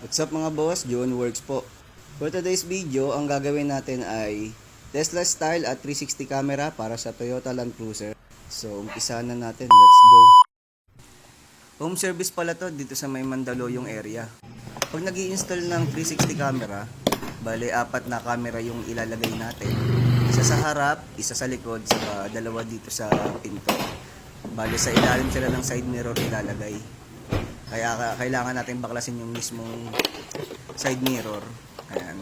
What's up mga boss, John Works po. For today's video, ang gagawin natin ay Tesla style at 360 camera para sa Toyota Land Cruiser. So, umpisa na natin. Let's go. Home service pala to dito sa may Mandaluyong area. Pag nag-i-install ng 360 camera, bale 4 na camera yung ilalagay natin. Isa sa harap, isa sa likod, saka dalawa dito sa pinto. Bale sa ilalim sila ng side mirror ilalagay. Kaya kailangan natin baklasin yung mismong side mirror. Ayan.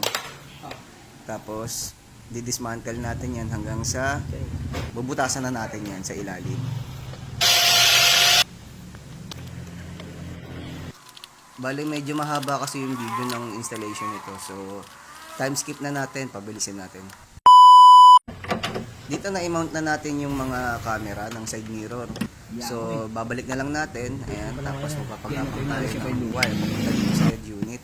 Tapos, didismantle natin yan hanggang sa bubutasan na natin yan sa ilalim. Bale, medyo mahaba kasi yung video ng installation nito. So, time skip na natin, pabilisin natin. Dito na i-mount na natin yung mga camera ng side mirror. So, babalik na lang natin. Ayan, tapos magpapagapang tayo ng wire papunta dito sa head unit.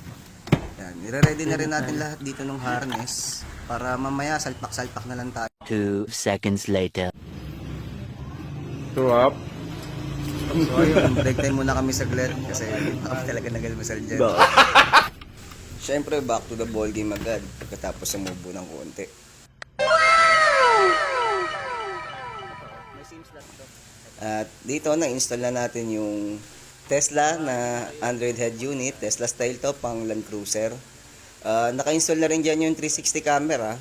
Ayan, nire-ready na rin natin lahat dito ng harness para mamaya salpak-salpak na lang tayo. 2 seconds later. Two up. So, ayun, break time muna kami saglit kasi baka talaga nagalmasal dyan. Siyempre, back to the ball game agad pagkatapos sumubo ng konti. At dito na-install na natin yung Tesla na Android head unit. Tesla style to, pang Land Cruiser. Naka-install na rin dyan yung 360 camera.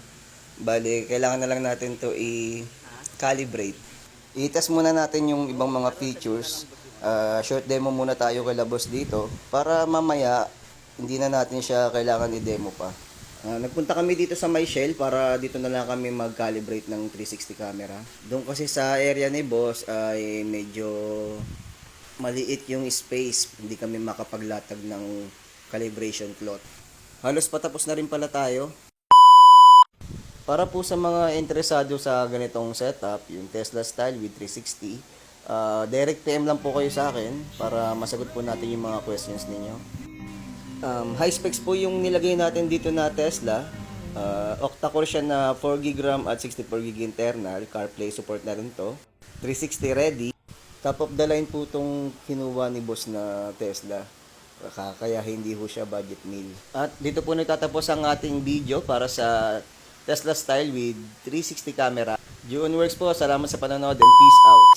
Bali, kailangan na lang natin to i-calibrate. I-test muna natin yung ibang mga features. Short demo muna tayo kay Labos dito para mamaya hindi na natin siya kailangan i-demo pa. Nagpunta kami dito sa May Shell para dito na lang kami mag-calibrate ng 360 camera. Doon kasi sa area ni Boss ay medyo maliit yung space. Hindi kami makapaglatag ng calibration cloth. Halos patapos na rin pala tayo. Para po sa mga interesado sa ganitong setup, yung Tesla style with 360, direct PM lang po kayo sa akin para masagot po natin yung mga questions ninyo. High specs po yung nilagay natin dito na Tesla. Octa-core siya na 4GB RAM at 64GB internal. CarPlay support na rin to. 360 ready. Top of the line po itong kinuha ni Boss na Tesla. Kaya hindi ho siya budget meal. At dito po nagtatapos ang ating video para sa Tesla style with 360 camera. June Works po. Salamat sa panonood and peace out.